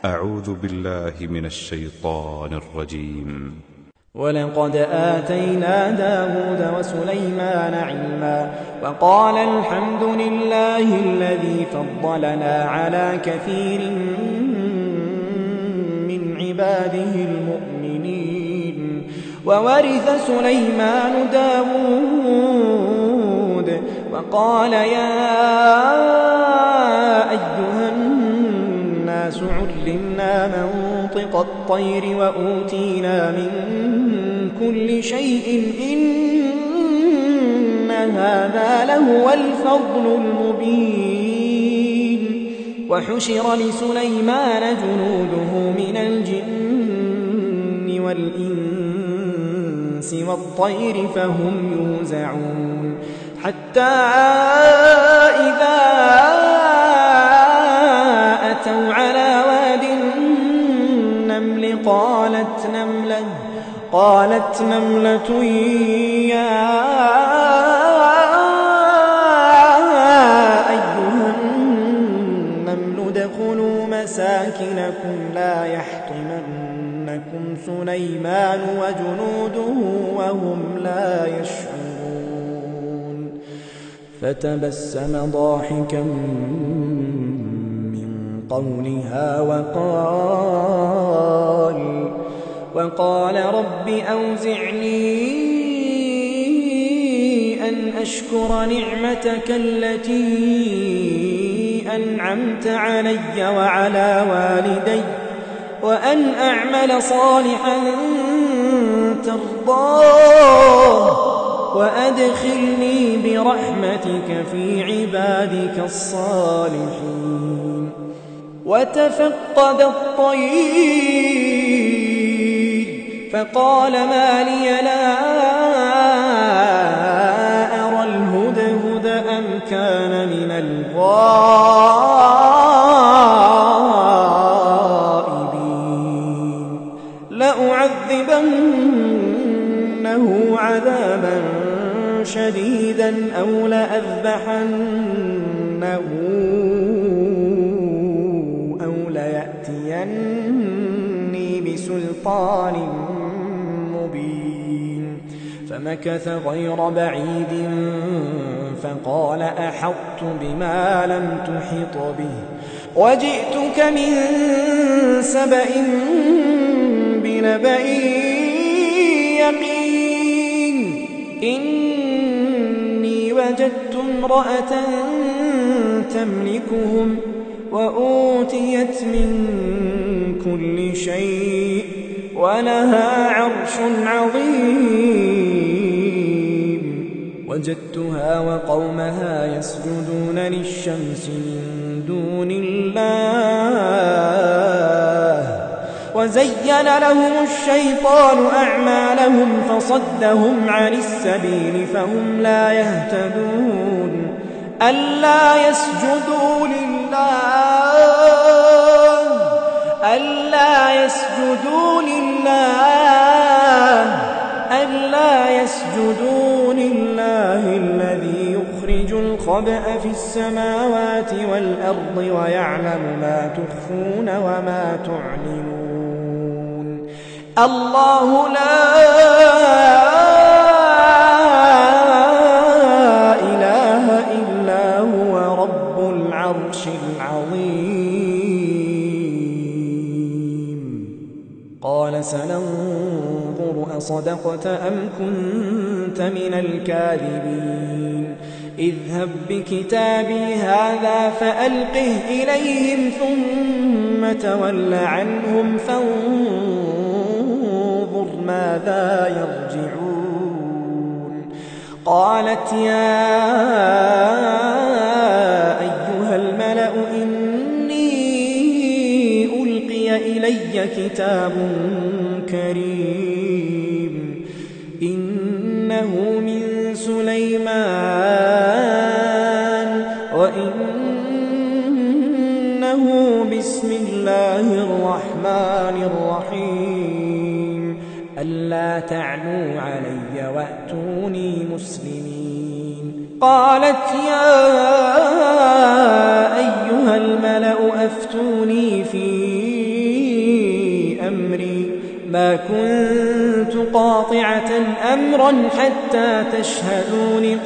أعوذ بالله من الشيطان الرجيم. ولقد آتينا داود وسليمان علما وقال الحمد لله الذي فضلنا على كثير من عباده المؤمنين. وورث سليمان داود وقال يا أيها الناس علمنا منطق الطير وأوتينا من كل شيء إن هذا لهو الفضل المبين. وحشر لسليمان جنوده من الجن والإنس والطير فهم يوزعون حتى إذا أتوا على واد النمل قالت نملة يا أيها النمل ادخلوا مساكنكم لا يحطمنكم سليمان وجنوده وهم لا يشعرون. فتبسم ضاحكا من قولها وقال رب أوزعني أن أشكر نعمتك التي أنعمت علي وعلى والدي وأن أعمل صالحا ترضاه وأدخلني برحمتك في عبادك الصالحين. وتفقد الطير فقال ما لي لا أرى الهدهد أم كان من الغائبين. لأعذبنه عذابا شديدا أو لأذبحنه أو ليأتيني بسلطان مبين. فمكث غير بعيد فقال أحطت بما لم تحط به وجئتك من سبأ بنبأ يقين. إني وجدت امرأة تملكهم وأوتيت من كل شيء ولها عرش عظيم. وجدتها وقومها يسجدون للشمس من دون الله وزين لهم الشيطان أعمالهم فصدهم عن السبيل فهم لا يهتدون. ألا يسجدوا لله الذي يخرج الخبأ في السماوات والأرض ويعلم ما تخفون وما تعلنون. الله لا إله إلا هو رب العرش العظيم. قال سننظر أصدقت أم كنت من الكاذبين. اذهب بكتابي هذا فألقه إليهم ثم تول عنهم فانظر ماذا يرجعون. قالت يا أيها الملأ إني ألقي إلي كتاب كريم إنه من سليمان وإنه بسم الله الرحمن الرحيم. ألا تعلوا علي وأتوني مسلمين. قالت يا أيها الملأ أفتوني في ما كنت قاطعة أمرا حتى تشهدون.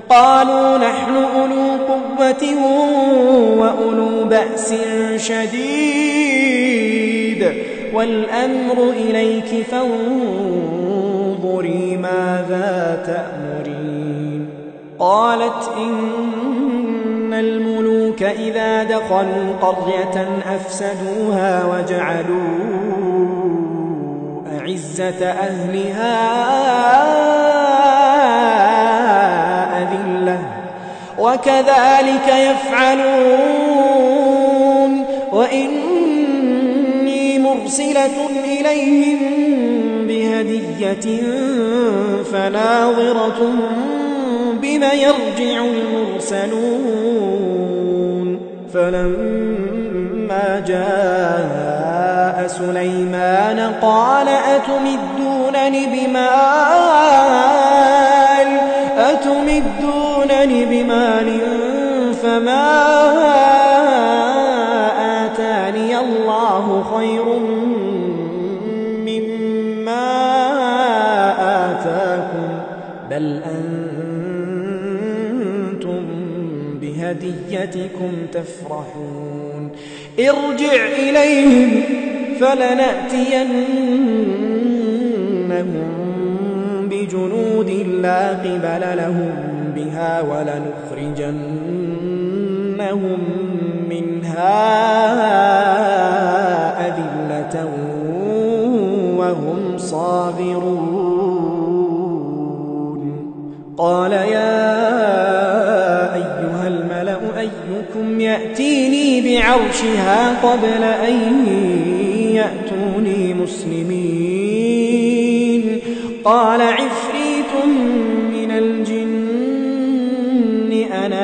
قالوا نحن أولو قوة وأولو بأس شديد والأمر إليك فانظري ماذا تأمرين. قالت إن الملوك إذا دخلوا قرية أفسدوها وجعلوا أعزة أهلها أذلة وكذلك يفعلون. وإني مرسلة إليهم بهدية فناظرة بما يرجع المرسلون. فلما جاء سليمان قال أتمدونني بمال فما آتاني الله خير مما آتاكم بل أنتم بهديتكم تفرحون. ارجع إليهم فلنأتينهم بجنود لا قبل لهم بها ولنخرجنهم منها أذلة وهم صاغرون. قال يا أيها الملأ أيكم يأتيني بعرشها قبل أن يأتوني مسلمين. قال عفريت من الجن أنا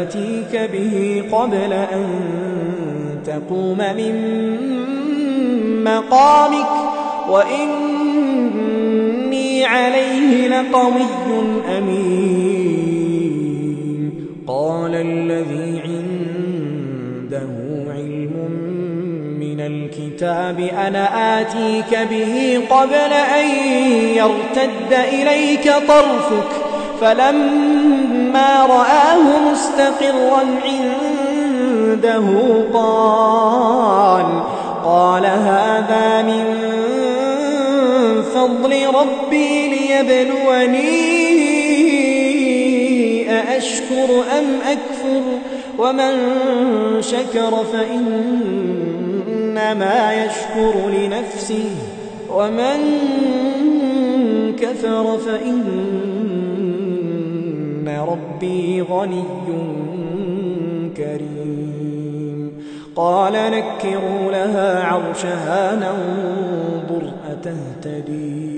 آتيك به قبل أن تقوم من مقامك وإني عليه لقوي أمين. قال الذي عنده علم من الكتاب أنا آتيك به قبل أن يرتد إليك طرفك فلما رآه مستقرا عنده قال هذا من فضل ربي ليبلوني أأشكر أم أكفر ومن شكر فإنما يشكر لنفسه ومن كفر فإن ربي غني كريم. قال نكروا لها عرشها ننظر أتهتدي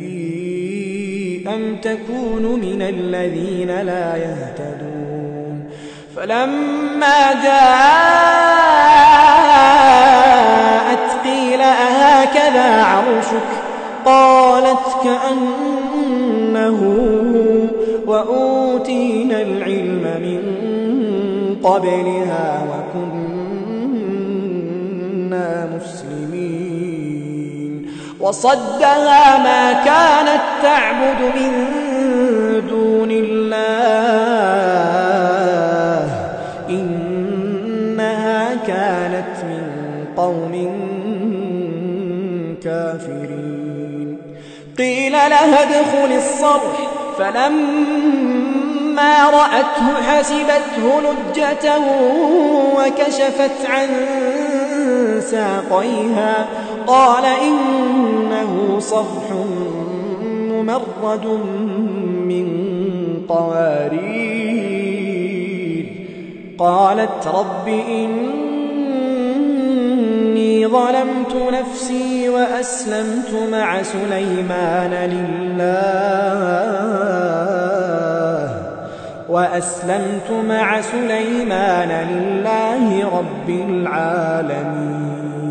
أم تكون من الذين لا يهتدون. فلما جاءت قيل أهكذا عرشك قالت كأنه وأوتينا العلم من قبلها وكنا مسلمين. وصدها ما كانت تعبد من دون الله إنها كانت من قوم كافرين. قيل لها ادخل الصرح فلما رأته حسبته لجة وكشفت عن ساقيها قال إنه صرح ممرد من قوارير. قالت رب إني ظلمت نفسي وأسلمت مع سليمان لله رب العالمين.